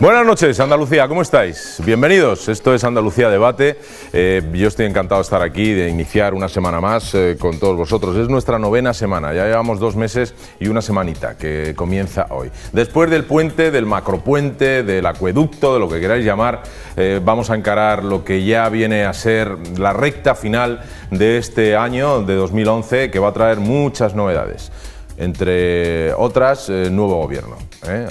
Buenas noches, Andalucía, ¿cómo estáis? Bienvenidos, esto es Andalucía Debate. Yo estoy encantado de estar aquí, de iniciar una semana más con todos vosotros. Es nuestra 9ª semana, ya llevamos 2 meses y una semanita que comienza hoy. Después del puente, del macropuente, del acueducto, de lo que queráis llamar, vamos a encarar lo que ya viene a ser la recta final de este año, de 2011, que va a traer muchas novedades. Entre otras, nuevo gobierno,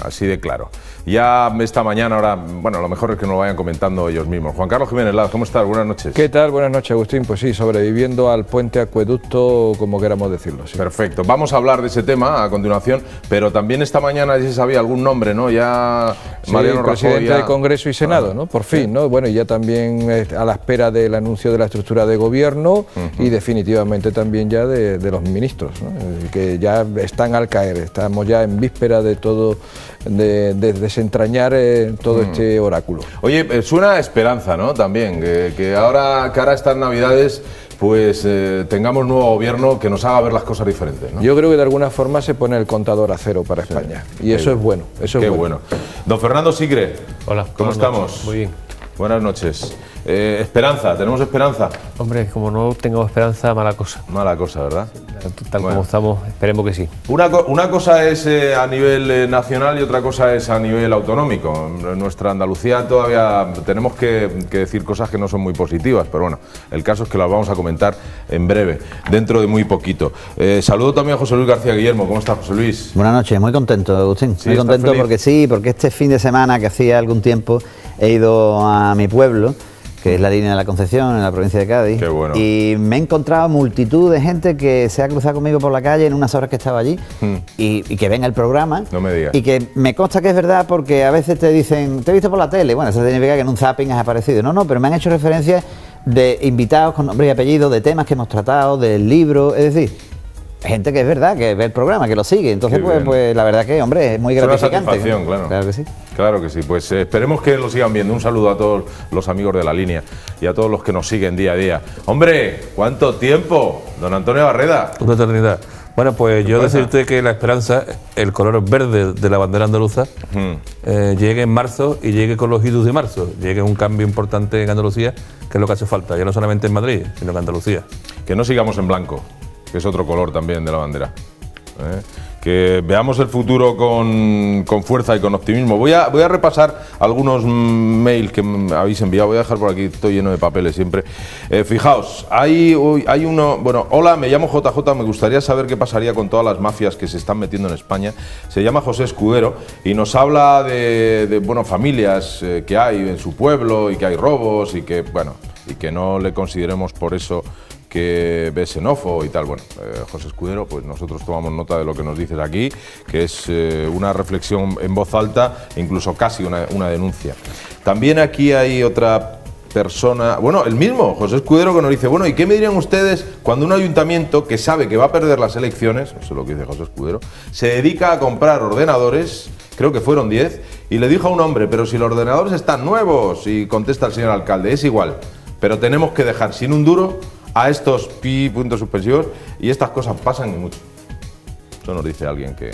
así de claro. Ya esta mañana, ahora, bueno, lo mejor es que nos lo vayan comentando ellos mismos. Juan Carlos Jiménez Laz, ¿cómo estás? Buenas noches. ¿Qué tal? Buenas noches, Agustín. Pues sí, sobreviviendo al puente acueducto, como queramos decirlo. Sí. Perfecto. Vamos a hablar de ese tema a continuación, pero también esta mañana ya se sabía algún nombre, ¿no? Ya sí, Mariano Rajoy, presidente de Congreso y Senado, ¿no? Por fin, ¿no? Bueno, y ya también a la espera del anuncio de la estructura de gobierno y definitivamente también ya de los ministros, ¿no? Que ya están al caer. Estamos ya en víspera de todo, de desentrañar todo este oráculo. Oye, suena a esperanza, ¿no? También, que ahora, cara a estas Navidades, pues tengamos nuevo gobierno que nos haga ver las cosas diferentes, ¿no? Yo creo que de alguna forma se pone el contador a cero para España. Y eso es bueno. Eso es bueno. Don Fernando Sigre. Hola. ¿Cómo estamos? Muy bien. Buenas noches. Esperanza, ¿tenemos esperanza? Hombre, como no tengamos esperanza, mala cosa. Mala cosa, ¿verdad? Tal como estamos, esperemos que sí. Una cosa es a nivel nacional y otra cosa es a nivel autonómico. En nuestra Andalucía todavía tenemos que decir cosas que no son muy positivas, pero bueno, el caso es que las vamos a comentar en breve, dentro de muy poquito. Saludo también a José Luis García Guillermo. ¿Cómo estás, José Luis? Buenas noches, muy contento, Agustín. Sí, muy contento porque este fin de semana, que hacía algún tiempo, he ido a mi pueblo, que es la Línea de la Concepción, en la provincia de Cádiz. Qué bueno. Y me he encontrado multitud de gente que se ha cruzado conmigo por la calle en unas horas que estaba allí y que ven el programa. No me digas. Y que me consta que es verdad porque a veces te dicen, te he visto por la tele. Bueno, eso significa que en un zapping has aparecido. No, pero me han hecho referencias de invitados con nombre y apellido, de temas que hemos tratado, del libro, es decir, gente que es verdad, que ve el programa, que lo sigue. Entonces, pues la verdad que, hombre, es muy gratificante. Es una satisfacción, claro. Claro que sí. Claro que sí, pues esperemos que lo sigan viendo. Un saludo a todos los amigos de la línea y a todos los que nos siguen día a día. ¡Hombre! ¿Cuánto tiempo? Don Antonio Barreda. Una eternidad. Bueno, pues yo decirte que la esperanza, el color verde de la bandera andaluza, llegue en marzo y llegue con los idus de marzo. Llegue un cambio importante en Andalucía, que es lo que hace falta, ya no solamente en Madrid, sino en Andalucía. Que no sigamos en blanco, que es otro color también de la bandera. Que veamos el futuro con fuerza y con optimismo. Voy a repasar algunos mails que me habéis enviado. Voy a dejar por aquí, estoy lleno de papeles siempre. Fijaos, hay uno. Bueno, hola, me llamo JJ. Me gustaría saber qué pasaría con todas las mafias que se están metiendo en España. Se llama José Escudero y nos habla de familias que hay en su pueblo y que hay robos y que, bueno, y que no le consideremos por eso que ve xenófobo y tal. Bueno, José Escudero, pues nosotros tomamos nota de lo que nos dices aquí, que es una reflexión en voz alta, incluso casi una denuncia. También aquí hay otra persona, bueno, el mismo, José Escudero, que nos dice, bueno, ¿y qué me dirían ustedes cuando un ayuntamiento que sabe que va a perder las elecciones, eso es lo que dice José Escudero, se dedica a comprar ordenadores, creo que fueron 10, y le dijo a un hombre, pero si los ordenadores están nuevos, y contesta el señor alcalde, es igual, pero tenemos que dejar sin un duro a estos puntos suspensivos, y estas cosas pasan y mucho. Eso nos dice alguien que...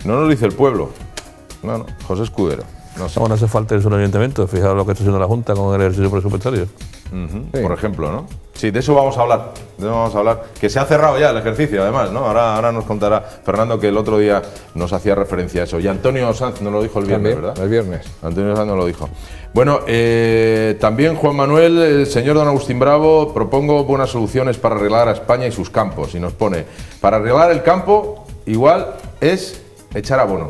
No nos dice el pueblo. No, José Escudero. No sé. No hace falta eso en el ayuntamiento. Fijaos lo que está haciendo la Junta con el ejercicio presupuestario. Sí. Por ejemplo, ¿no? Sí, de eso vamos a hablar. Que se ha cerrado ya el ejercicio, además, ¿no? Ahora nos contará Fernando, que el otro día nos hacía referencia a eso. Y Antonio Sanz nos lo dijo el viernes, también, ¿verdad? El viernes. Antonio Sanz nos lo dijo. Bueno, también Juan Manuel, el señor don Agustín Bravo, propongo buenas soluciones para arreglar a España y sus campos. Y nos pone, para arreglar el campo, igual es echar abono.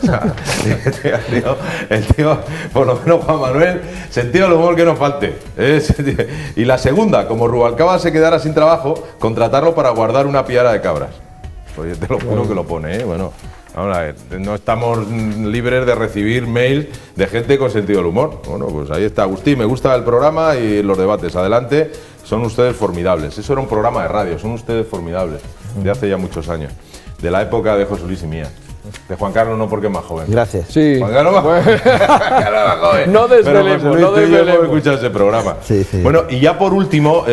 O sea, el tío, por lo menos Juan Manuel, sentido del humor que nos falte. Y la segunda, como Rubalcaba se quedara sin trabajo, contratarlo para guardar una piara de cabras. Oye, te lo juro que lo pone, Bueno, vamos a ver, no estamos libres de recibir mails de gente con sentido del humor. Bueno, pues ahí está. Agustín, me gusta el programa y los debates. Adelante, son ustedes formidables. Eso era un programa de radio, son ustedes formidables. De hace ya muchos años. De la época de José Luis y mía. De Juan Carlos no, porque es más joven. Gracias. Sí. Juan Carlos más joven. No desvelemos, Pero no desvelemos. hemos escuchado ese programa. Sí, sí. Bueno, y ya por último,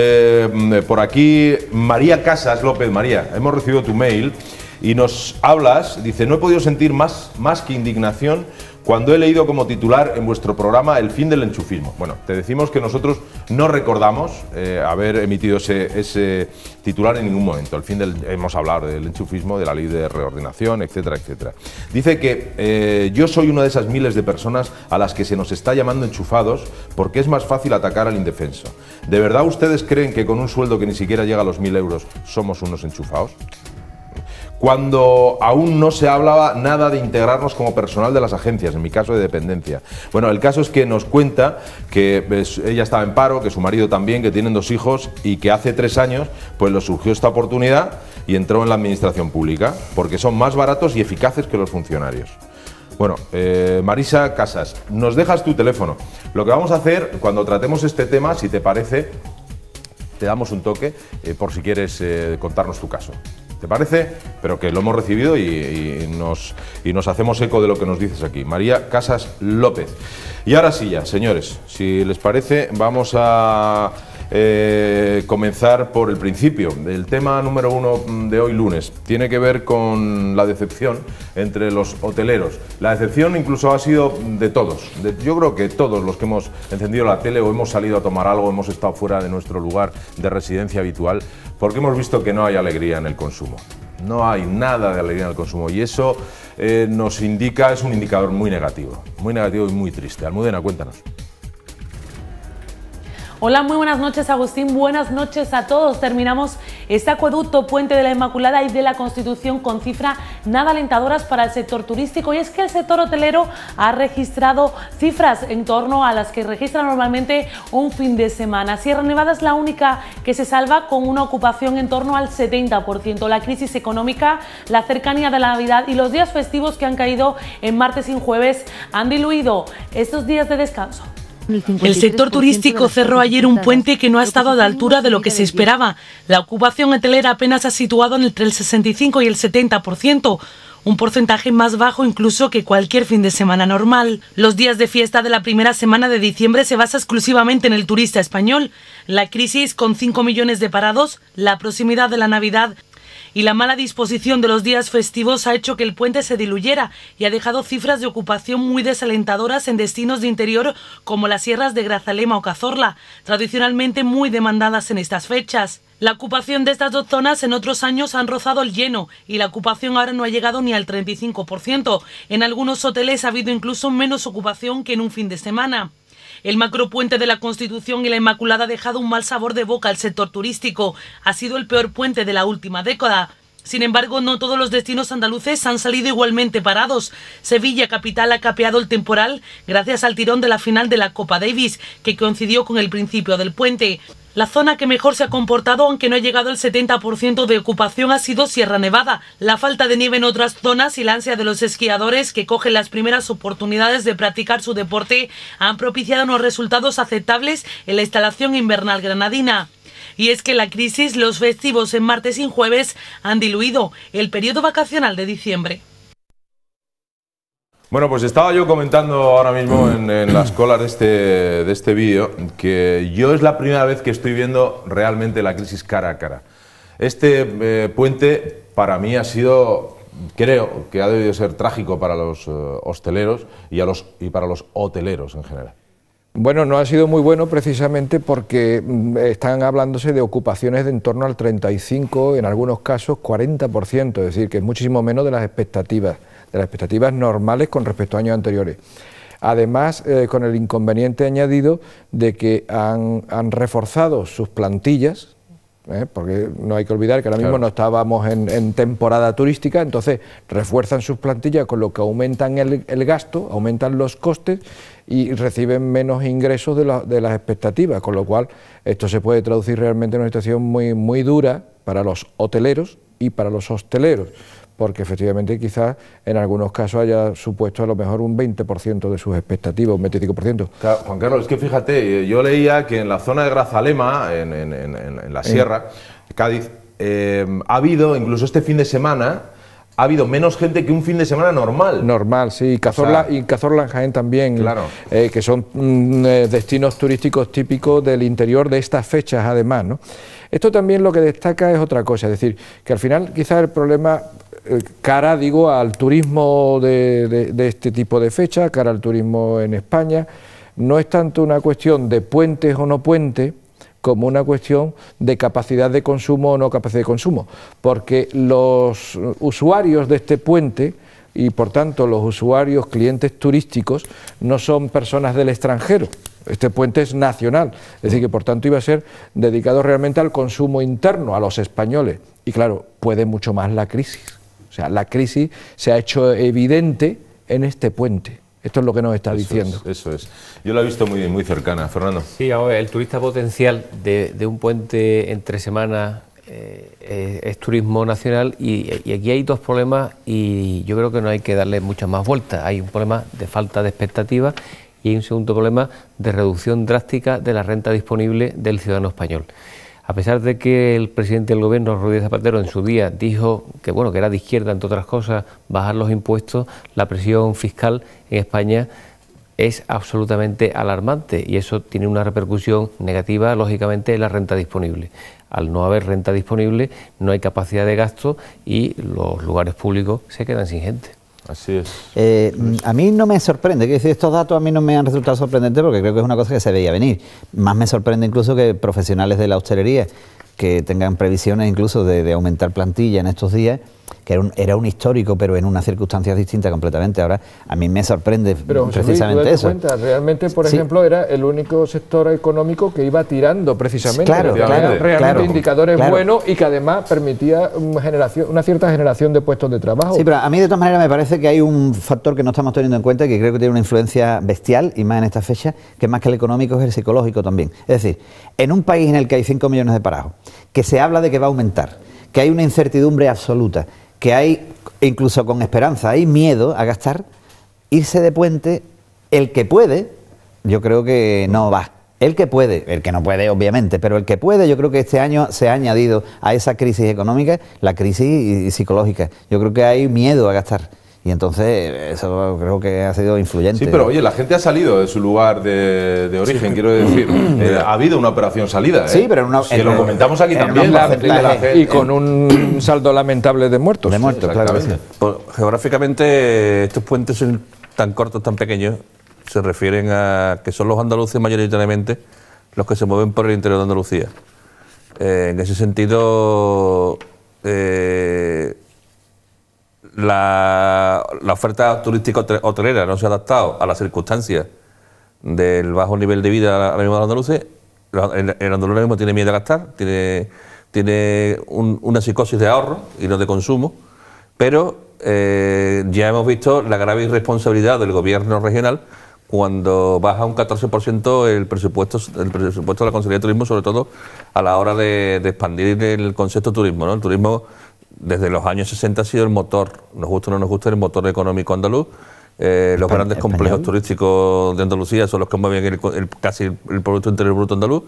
por aquí, María Casas López. María, hemos recibido tu mail y nos hablas, dice, no he podido sentir más que indignación cuando he leído como titular en vuestro programa el fin del enchufismo. Bueno, te decimos que nosotros no recordamos haber emitido ese titular en ningún momento. Hemos hablado del enchufismo, de la ley de reordenación, etcétera, etcétera. Dice que yo soy una de esas miles de personas a las que se nos está llamando enchufados porque es más fácil atacar al indefenso. ¿De verdad ustedes creen que con un sueldo que ni siquiera llega a los 1.000 euros somos unos enchufados? Cuando aún no se hablaba nada de integrarnos como personal de las agencias, en mi caso de dependencia. Bueno, el caso es que nos cuenta que ella estaba en paro, que su marido también, que tienen 2 hijos y que hace 3 años pues le surgió esta oportunidad y entró en la administración pública, porque son más baratos y eficaces que los funcionarios. Bueno, Marisa Casas, nos dejas tu teléfono. Lo que vamos a hacer cuando tratemos este tema, si te parece, te damos un toque por si quieres contarnos tu caso. ¿Te parece? Pero que lo hemos recibido y nos hacemos eco de lo que nos dices aquí. María Casas López. Y ahora sí ya, señores, si les parece, vamos a comenzar por el principio. El tema número 1 de hoy lunes tiene que ver con la decepción entre los hoteleros. La decepción incluso ha sido de todos. Yo creo que todos los que hemos encendido la tele o hemos salido a tomar algo, hemos estado fuera de nuestro lugar de residencia habitual, porque hemos visto que no hay alegría en el consumo. No hay nada de alegría en el consumo y eso nos indica, es un indicador muy negativo y muy triste. Almudena, cuéntanos. Hola, muy buenas noches, Agustín, buenas noches a todos. Terminamos este acueducto Puente de la Inmaculada y de la Constitución con cifras nada alentadoras para el sector turístico, y es que el sector hotelero ha registrado cifras en torno a las que registra normalmente un fin de semana. Sierra Nevada es la única que se salva con una ocupación en torno al 70%. La crisis económica, la cercanía de la Navidad y los días festivos que han caído en martes y en jueves han diluido estos días de descanso. El sector turístico cerró ayer un puente que no ha estado a la altura de lo que se esperaba. La ocupación hotelera apenas ha situado entre el 65 y el 70%, un porcentaje más bajo incluso que cualquier fin de semana normal. Los días de fiesta de la primera semana de diciembre se basa exclusivamente en el turista español. La crisis, con 5 millones de parados, la proximidad de la Navidad y la mala disposición de los días festivos ha hecho que el puente se diluyera y ha dejado cifras de ocupación muy desalentadoras en destinos de interior como las sierras de Grazalema o Cazorla, tradicionalmente muy demandadas en estas fechas. La ocupación de estas 2 zonas en otros años han rozado el lleno y la ocupación ahora no ha llegado ni al 35%. En algunos hoteles ha habido incluso menos ocupación que en un fin de semana. El macropuente de la Constitución y la Inmaculada ha dejado un mal sabor de boca al sector turístico. Ha sido el peor puente de la última década. Sin embargo, no todos los destinos andaluces han salido igualmente parados. Sevilla, capital, ha capeado el temporal gracias al tirón de la final de la Copa Davis, que coincidió con el principio del puente. La zona que mejor se ha comportado, aunque no ha llegado al 70% de ocupación, ha sido Sierra Nevada. La falta de nieve en otras zonas y la ansia de los esquiadores que cogen las primeras oportunidades de practicar su deporte han propiciado unos resultados aceptables en la instalación invernal granadina. Y es que la crisis, los festivos en martes y en jueves han diluido el periodo vacacional de diciembre. Bueno, pues estaba yo comentando ahora mismo en las colas de este vídeo que yo es la primera vez que estoy viendo realmente la crisis cara a cara. Este puente para mí ha sido, creo que ha debido ser trágico para los hosteleros y para los hoteleros en general. Bueno, no ha sido muy bueno precisamente porque están hablándose de ocupaciones de en torno al 35, en algunos casos 40%, es decir, que es muchísimo menos de las expectativas normales con respecto a años anteriores. Además, con el inconveniente añadido de que han reforzado sus plantillas, porque no hay que olvidar que ahora mismo no estábamos en temporada turística, entonces refuerzan sus plantillas, con lo que aumentan el gasto, aumentan los costes y reciben menos ingresos de las expectativas, con lo cual esto se puede traducir realmente en una situación muy, muy dura para los hoteleros y para los hosteleros, porque efectivamente quizás en algunos casos haya supuesto a lo mejor un 20% de sus expectativas, un 25%. Claro, Juan Carlos, es que fíjate, yo leía que en la zona de Grazalema, en la sierra, Cádiz, ha habido, incluso este fin de semana, ha habido menos gente que un fin de semana normal. Normal, sí, Cazorla, y Cazorla en Jaén también, claro. Que son destinos turísticos típicos del interior de estas fechas además, ¿no? Esto también lo que destaca es otra cosa, es decir, que al final quizás el problema cara, digo, al turismo de este tipo de fecha, cara al turismo en España. No es tanto una cuestión de puentes o no puentes, como una cuestión de capacidad de consumo o no capacidad de consumo, porque los usuarios de este puente y por tanto los usuarios, clientes turísticos, no son personas del extranjero. Este puente es nacional, es decir, que por tanto iba a ser dedicado realmente al consumo interno, a los españoles. Y claro, puede mucho más la crisis. O sea, la crisis se ha hecho evidente en este puente. Esto es lo que nos está diciendo. Eso es. Yo la he visto muy cercana, Fernando. Sí, ahora el turista potencial de un puente entre semanas es turismo nacional y aquí hay dos problemas y yo creo que no hay que darle muchas más vueltas. Hay un problema de falta de expectativas y hay un segundo problema de reducción drástica de la renta disponible del ciudadano español. A pesar de que el presidente del gobierno, Rodríguez Zapatero, en su día dijo que bueno, que era de izquierda, entre otras cosas, bajar los impuestos, la presión fiscal en España es absolutamente alarmante y eso tiene una repercusión negativa, lógicamente, en la renta disponible. Al no haber renta disponible, no hay capacidad de gasto y los lugares públicos se quedan sin gente. Así es. A mí no me sorprende, que decir, estos datos a mí no me han resultado sorprendentes porque creo que es una cosa que se veía venir. Más me sorprende incluso que profesionales de la hostelería que tengan previsiones incluso de aumentar plantilla en estos días, que era un histórico, pero en unas circunstancias distintas completamente. Ahora, a mí me sorprende pero, precisamente Luis, eso. Cuenta, realmente, por Sí. ejemplo, era el único sector económico que iba tirando precisamente. Claro, realmente indicadores claro. buenos y que además permitía una cierta generación de puestos de trabajo. Sí, pero a mí de todas maneras me parece que hay un factor que no estamos teniendo en cuenta y que creo que tiene una influencia bestial, y más en esta fecha, que más que el económico es el psicológico también. Es decir, en un país en el que hay 5 millones de parados, que se habla de que va a aumentar, que hay una incertidumbre absoluta, que hay, incluso con esperanza, hay miedo a gastar, irse de puente, el que puede, yo creo que no va. El que puede, el que no puede obviamente, pero el que puede, yo creo que este año se ha añadido a esa crisis económica la crisis psicológica. Yo creo que hay miedo a gastar. Y entonces eso creo que ha sido influyente. Sí, pero oye, la gente ha salido de su lugar de origen, quiero decir. Ha habido una operación salida, ¿eh? Sí, pero que lo comentamos aquí también. Y con un saldo lamentable de muertos. De muertos, claro que sí. Pues, geográficamente, estos puentes son tan cortos, tan pequeños, se refieren a que son los andaluces mayoritariamente los que se mueven por el interior de Andalucía. En ese sentido, la oferta turística hotelera no se ha adaptado a las circunstancias del bajo nivel de vida ahora mismo de los andaluces. El andaluz ahora mismo tiene miedo a gastar, tiene una psicosis de ahorro y no de consumo, pero ya hemos visto la grave irresponsabilidad del gobierno regional cuando baja un 14% el presupuesto de la Consejería de Turismo, sobre todo a la hora de expandir el concepto turismo, ¿no? El turismo desde los años 60 ha sido el motor, nos gusta o no nos gusta, el motor económico andaluz. Los grandes complejos turísticos de Andalucía son los que mueven casi el Producto Interior Bruto andaluz,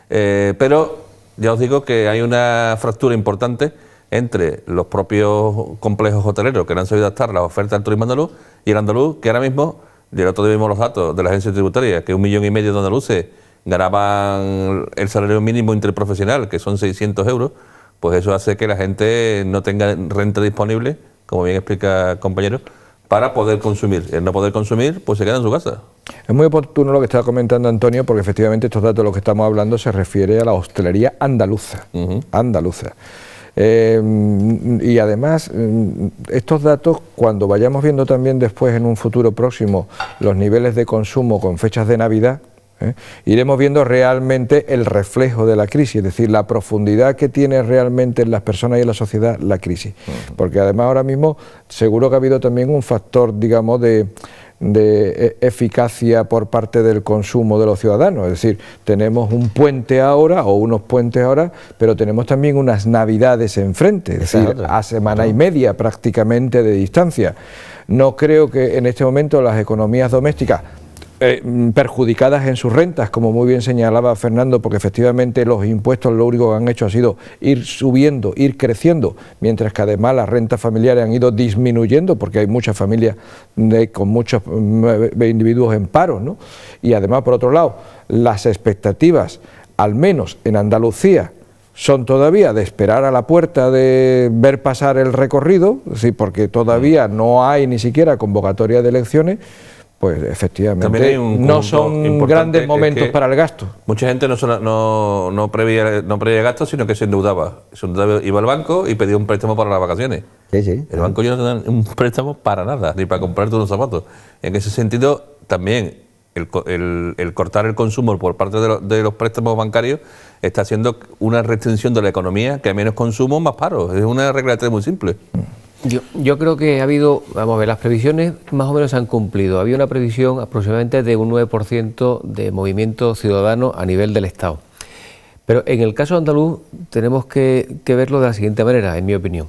pero ya os digo que hay una fractura importante entre los propios complejos hoteleros que no han sabido adaptar la oferta del turismo andaluz y el andaluz, que ahora mismo, y el otro día vimos los datos de la agencia tributaria, que 1,5 millones de andaluces ganaban el salario mínimo interprofesional, que son 600 euros, pues eso hace que la gente no tenga renta disponible, como bien explica el compañero, para poder consumir. El no poder consumir, pues se queda en su casa. Es muy oportuno lo que estaba comentando Antonio, porque efectivamente estos datos de los que estamos hablando se refiere a la hostelería andaluza. Andaluza. Y además, estos datos, cuando vayamos viendo también después en un futuro próximo los niveles de consumo con fechas de Navidad, iremos viendo realmente el reflejo de la crisis, es decir, la profundidad que tiene realmente en las personas y en la sociedad la crisis. Porque además ahora mismo seguro que ha habido también un factor, digamos, de eficacia por parte del consumo de los ciudadanos, es decir, tenemos un puente ahora o unos puentes ahora, pero tenemos también unas navidades enfrente, es decir, a semana y media prácticamente de distancia. No creo que en este momento las economías domésticas perjudicadas en sus rentas, como muy bien señalaba Fernando, porque efectivamente los impuestos lo único que han hecho ha sido ir subiendo, ir creciendo, mientras que además las rentas familiares han ido disminuyendo, porque hay muchas familias con muchos individuos en paro, ¿no? Y además, por otro lado, las expectativas, al menos en Andalucía, son todavía de esperar a la puerta de ver pasar el recorrido, sí, porque todavía no hay ni siquiera convocatoria de elecciones, pues efectivamente no son grandes momentos para el gasto. Mucha gente no preveía gastos, sino que se endeudaba. Iba al banco y pedía un préstamo para las vacaciones. Sí. El banco ya no te dan un préstamo para nada, ni para comprarte unos zapatos. En ese sentido, también el cortar el consumo por parte de los préstamos bancarios está haciendo una restricción de la economía, que a menos consumo, más paro. Es una regla de tres muy simple. Yo creo que ha habido, vamos a ver, las previsiones más o menos se han cumplido. Había una previsión aproximadamente de un 9% de movimiento ciudadano a nivel del Estado. Pero en el caso andaluz tenemos que verlo de la siguiente manera, en mi opinión.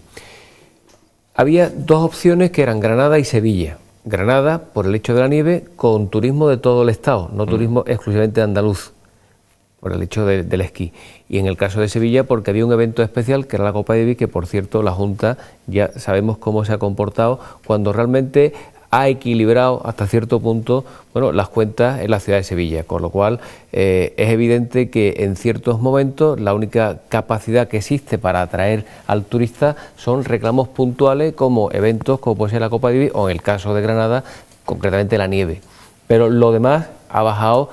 Había dos opciones que eran Granada y Sevilla. Granada, por el hecho de la nieve, con turismo de todo el Estado, no turismo exclusivamente andaluz, por el hecho del esquí. Y en el caso de Sevilla, porque había un evento especial, que era la Copa Davis, que por cierto la Junta ya sabemos cómo se ha comportado, cuando realmente ha equilibrado hasta cierto punto, bueno, las cuentas en la ciudad de Sevilla, con lo cual es evidente que en ciertos momentos la única capacidad que existe para atraer al turista son reclamos puntuales como eventos como puede ser la Copa Davis o en el caso de Granada, concretamente la nieve. Pero lo demás ha bajado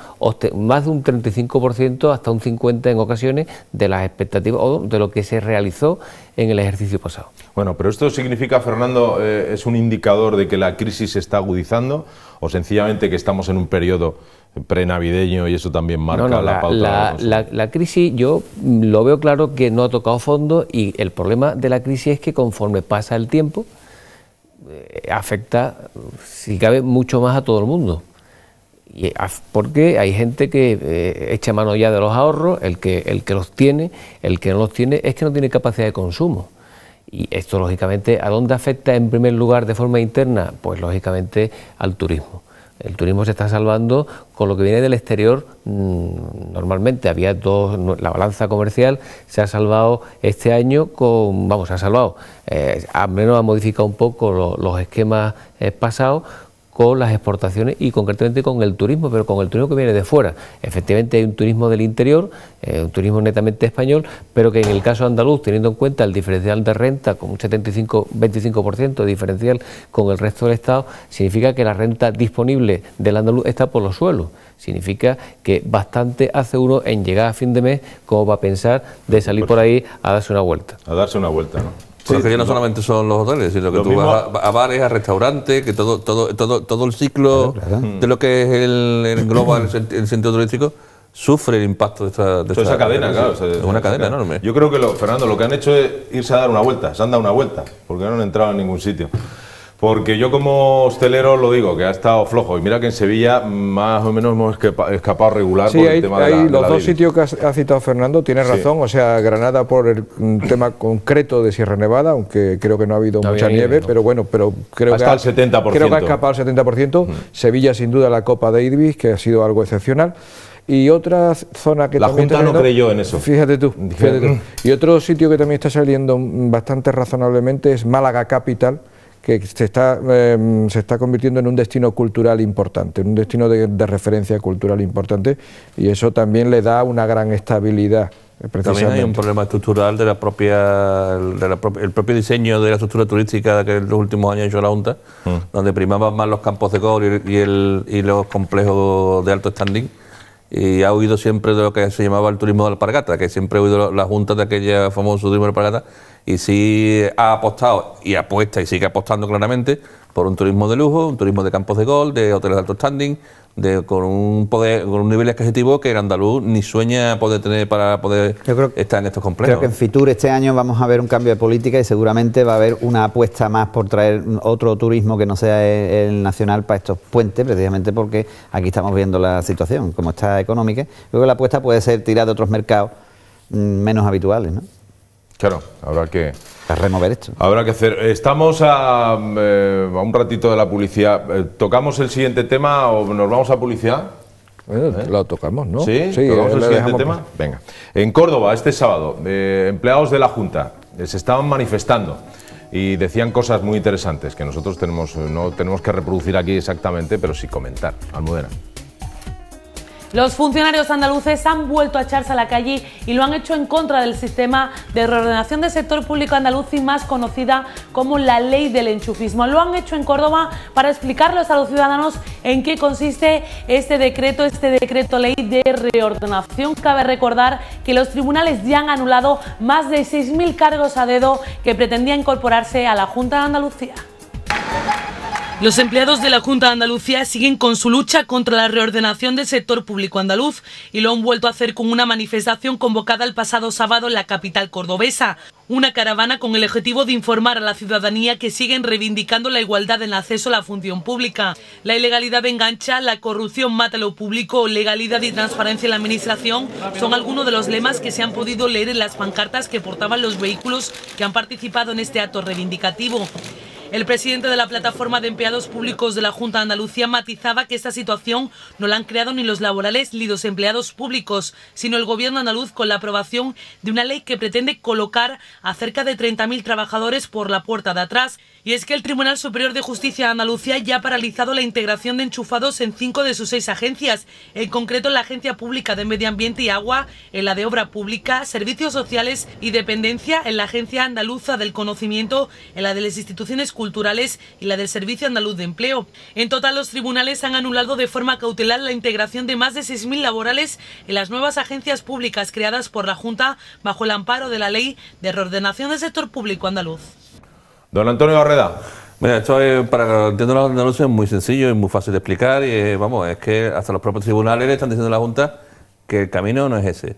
más de un 35% hasta un 50% en ocasiones de las expectativas o de lo que se realizó en el ejercicio pasado. Bueno, pero esto significa, Fernando, ¿es un indicador de que la crisis se está agudizando o sencillamente que estamos en un periodo prenavideño y eso también marca la pauta? La crisis, yo lo veo claro que no ha tocado fondo, y el problema de la crisis es que conforme pasa el tiempo afecta, si cabe, mucho más a todo el mundo. Porque hay gente que echa mano ya de los ahorros, el que los tiene, el que no los tiene es que no tiene capacidad de consumo. Y esto, lógicamente, ¿a dónde afecta en primer lugar de forma interna? Pues lógicamente al turismo. El turismo se está salvando con lo que viene del exterior. Normalmente había la balanza comercial se ha salvado este año se ha salvado, al menos ha modificado un poco los esquemas pasados, con las exportaciones y concretamente con el turismo, pero con el turismo que viene de fuera. Efectivamente hay un turismo del interior, un turismo netamente español, pero que en el caso andaluz, teniendo en cuenta el diferencial de renta con un 25% diferencial con el resto del Estado, significa que la renta disponible del andaluz está por los suelos. Significa que bastante hace uno en llegar a fin de mes como para pensar de salir por ahí a darse una vuelta. A darse una vuelta, ¿no? Porque ya no solamente son los hoteles, sino que tú vas a bares, a restaurantes, que todo el ciclo de lo que es el global, el centro turístico, sufre el impacto de esa cadena, claro. Es una cadena enorme. Yo creo que, Fernando, lo que han hecho es irse a dar una vuelta, se han dado una vuelta, porque no han entrado en ningún sitio. Porque yo como hostelero lo digo, que ha estado flojo. Y mira que en Sevilla más o menos hemos escapado regular por el tema de la los dos Davis. sitios que ha citado Fernando, tiene razón. O sea, Granada por el tema concreto de Sierra Nevada, aunque creo que no ha habido mucha nieve, pero bueno, creo que el 70%. Creo que ha escapado el 70%. Sevilla, sin duda, la Copa Davis, que ha sido algo excepcional. Y otra zona que la también Junta no creyó en eso. Fíjate tú. Y otro sitio que también está saliendo bastante razonablemente es Málaga Capital, que se está convirtiendo en un destino cultural importante, un destino de referencia cultural importante, y eso también le da una gran estabilidad. También hay un problema estructural de el propio diseño de la estructura turística que en los últimos años ha hecho la Junta, donde primaban más los campos de golf y los complejos de alto standing, y ha oído siempre de lo que se llamaba el turismo de alpargata, que siempre ha oído la Junta de aquella famoso turismo de alpargata, y sí ha apostado y apuesta y sigue apostando claramente por un turismo de lujo, un turismo de campos de golf, de hoteles de alto standing, con un nivel adquisitivo que el andaluz ni sueña poder tener para poder estar en estos complejos. Creo que en Fitur este año vamos a ver un cambio de política y seguramente va a haber una apuesta más por traer otro turismo que no sea el nacional para estos puentes, precisamente porque aquí estamos viendo la situación, como está económica. Luego la apuesta puede ser tirar de otros mercados menos habituales, ¿no? Claro, habrá que remover esto. Habrá que hacer. Estamos a un ratito de la publicidad. ¿Tocamos el siguiente tema o nos vamos a publicidad? Lo tocamos, ¿no? Sí, tocamos el siguiente tema. Venga. En Córdoba, este sábado, empleados de la Junta se estaban manifestando y decían cosas muy interesantes que nosotros no tenemos que reproducir aquí exactamente, pero sí comentar. Almudena. Los funcionarios andaluces han vuelto a echarse a la calle y lo han hecho en contra del sistema de reordenación del sector público andaluz y más conocida como la ley del enchufismo. Lo han hecho en Córdoba para explicarles a los ciudadanos en qué consiste este decreto ley de reordenación. Cabe recordar que los tribunales ya han anulado más de 6.000 cargos a dedo que pretendían incorporarse a la Junta de Andalucía. Los empleados de la Junta de Andalucía siguen con su lucha contra la reordenación del sector público andaluz y lo han vuelto a hacer con una manifestación convocada el pasado sábado en la capital cordobesa. Una caravana con el objetivo de informar a la ciudadanía que siguen reivindicando la igualdad en el acceso a la función pública. La ilegalidad engancha, la corrupción mata lo público, legalidad y transparencia en la administración son algunos de los lemas que se han podido leer en las pancartas que portaban los vehículos que han participado en este acto reivindicativo. El presidente de la Plataforma de Empleados Públicos de la Junta de Andalucía matizaba que esta situación no la han creado ni los laborales ni los empleados públicos, sino el gobierno andaluz con la aprobación de una ley que pretende colocar a cerca de 30.000 trabajadores por la puerta de atrás. Y es que el Tribunal Superior de Justicia de Andalucía ya ha paralizado la integración de enchufados en 5 de sus 6 agencias, en concreto en la Agencia Pública de Medio Ambiente y Agua, en la de Obra Pública, Servicios Sociales y Dependencia, en la Agencia Andaluza del Conocimiento, en la de las Instituciones Culturales y la del Servicio Andaluz de Empleo. En total, los tribunales han anulado de forma cautelar la integración de más de 6.000 laborales en las nuevas agencias públicas creadas por la Junta bajo el amparo de la Ley de Reordenación del Sector Público Andaluz. Don Antonio Barreda. Mira, esto es, para que lo entiendan los andaluces, es muy sencillo y muy fácil de explicar. Y vamos, es que hasta los propios tribunales le están diciendo a la Junta que el camino no es ese.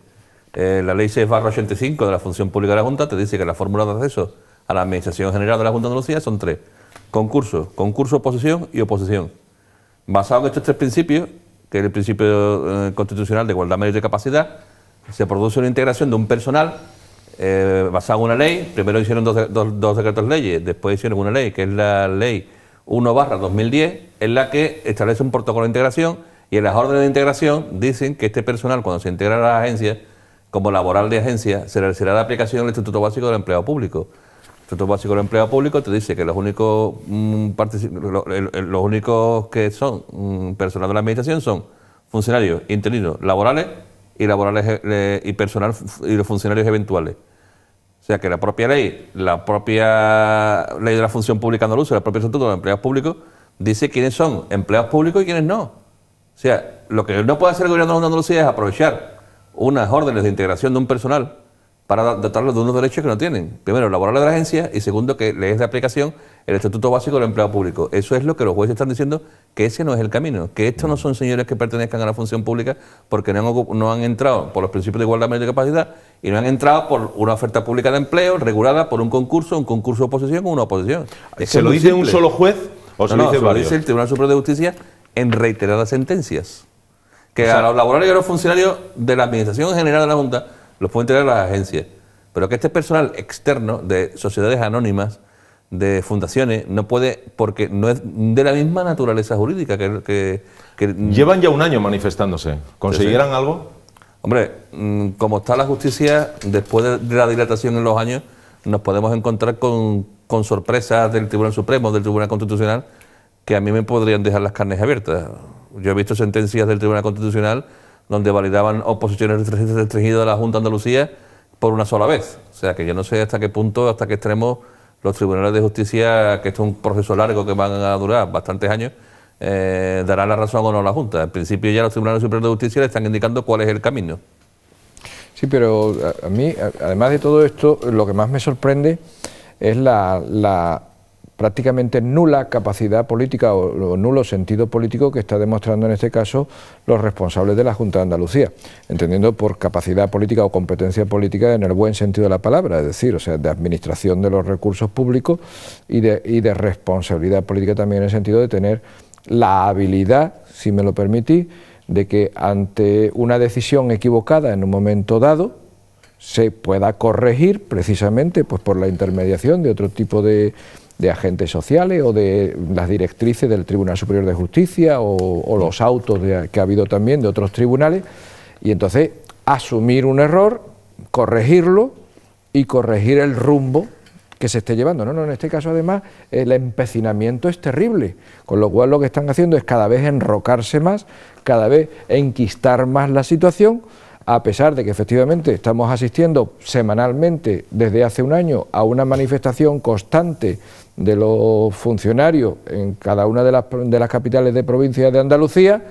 La ley 6/85 de la función pública de la Junta te dice que la fórmula de acceso a la Administración General de la Junta de Andalucía son 3. Concurso, oposición y oposición. Basado en estos 3 principios, que es el principio constitucional de igualdad, mérito y capacidad, se produce una integración de un personal basado en una ley. Primero hicieron dos decretos leyes, después hicieron una ley, que es la ley 1/2010, en la que establece un protocolo de integración, y en las órdenes de integración dicen que este personal, cuando se integra a las agencias, como laboral de agencia, se será de aplicación el Estatuto Básico del Empleado Público. El Estatuto Básico del Empleado Público te dice que los únicos que son personal de la administración son funcionarios interinos laborales y personal y los funcionarios eventuales. O sea que la propia ley de la función pública andaluza, el propio Estatuto de los Empleados Públicos, dice quiénes son empleados públicos y quiénes no. O sea, lo que no puede hacer el gobierno de Andalucía es aprovechar unas órdenes de integración de un personal para dotarlos de unos derechos que no tienen. Primero, laborales de la agencia, y segundo, que le es de aplicación el Estatuto Básico del Empleado Público. Eso es lo que los jueces están diciendo, que ese no es el camino, que estos no son señores que pertenezcan a la función pública porque no han entrado por los principios de igualdad, mérito y capacidad, y no han entrado por una oferta pública de empleo regulada por un concurso de oposición o una oposición. ¿Se lo dice un solo juez o se lo dice varios? Lo dice el Tribunal Superior de Justicia en reiteradas sentencias. Que a los laborales y a los funcionarios de la Administración General de la Junta los pueden tener las agencias, pero que este personal externo de sociedades anónimas, de fundaciones, no puede, porque no es de la misma naturaleza jurídica que Llevan ya un año manifestándose. ¿Conseguirán algo? Hombre, como está la justicia, después de la dilatación en los años, nos podemos encontrar con sorpresas del Tribunal Supremo, del Tribunal Constitucional, que a mí me podrían dejar las carnes abiertas. Yo he visto sentencias del Tribunal Constitucional donde validaban oposiciones restringidas a la Junta de Andalucía por una sola vez. O sea, que yo no sé hasta qué punto, hasta qué extremo los tribunales de justicia, que esto es un proceso largo que van a durar bastantes años, darán la razón o no a la Junta. En principio ya los tribunales superiores de justicia le están indicando cuál es el camino. Sí, pero a mí, además de todo esto, lo que más me sorprende es la prácticamente nula capacidad política o nulo sentido político que está demostrando en este caso los responsables de la Junta de Andalucía, entendiendo por capacidad política o competencia política en el buen sentido de la palabra, es decir, o sea, de administración de los recursos públicos y de responsabilidad política también en el sentido de tener la habilidad, si me lo permitís, de que ante una decisión equivocada en un momento dado se pueda corregir precisamente pues por la intermediación de otro tipo de agentes sociales o de las directrices del Tribunal Superior de Justicia o los autos que ha habido también de otros tribunales, y entonces asumir un error, corregirlo y corregir el rumbo que se esté llevando. No, en este caso además el empecinamiento es terrible, con lo cual lo que están haciendo es cada vez enrocarse más, cada vez enquistar más la situación, a pesar de que efectivamente estamos asistiendo semanalmente desde hace un año a una manifestación constante de los funcionarios en cada una de las capitales de provincias de Andalucía,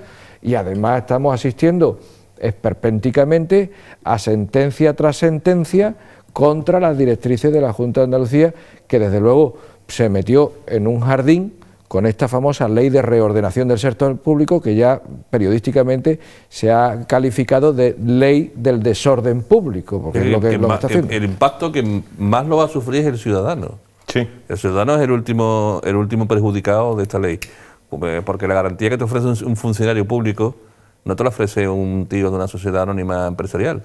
y además estamos asistiendo esperpénticamente a sentencia tras sentencia contra las directrices de la Junta de Andalucía, que desde luego se metió en un jardín con esta famosa ley de reordenación del sector público, que ya periodísticamente se ha calificado de ley del desorden público, porque es lo que está haciendo. El impacto que más lo va a sufrir es el ciudadano. Sí. El ciudadano es el último perjudicado de esta ley, porque la garantía que te ofrece un funcionario público no te la ofrece un tío de una sociedad anónima empresarial.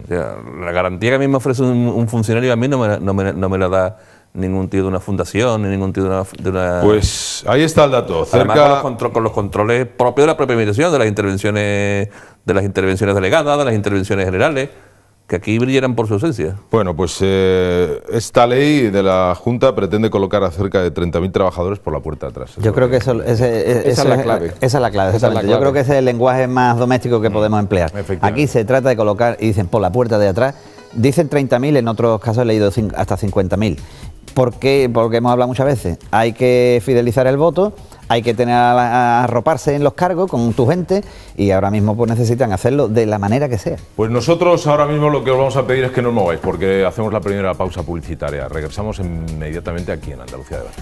O sea, la garantía que a mí me ofrece un funcionario a mí no me la da ningún tío de una fundación, ni ningún tío de una... Pues ahí está el dato. Además, con los controles propios de la propia administración, de las intervenciones delegadas, de las intervenciones generales, que aquí brillarán por su ausencia. Bueno, pues esta ley de la Junta pretende colocar a cerca de 30.000 trabajadores por la puerta de atrás. Yo creo que esa es la clave. Esa es la clave, exactamente. Yo creo que ese es el lenguaje más doméstico que podemos emplear. Aquí se trata de colocar, y dicen por la puerta de atrás, dicen 30.000, en otros casos he leído hasta 50.000. ¿Por qué? Porque hemos hablado muchas veces. Hay que fidelizar el voto, hay que tener a arroparse en los cargos con tu gente, y ahora mismo pues necesitan hacerlo de la manera que sea. Pues nosotros ahora mismo lo que os vamos a pedir es que no os mováis, porque hacemos la primera pausa publicitaria. Regresamos inmediatamente aquí en Andalucía Debate.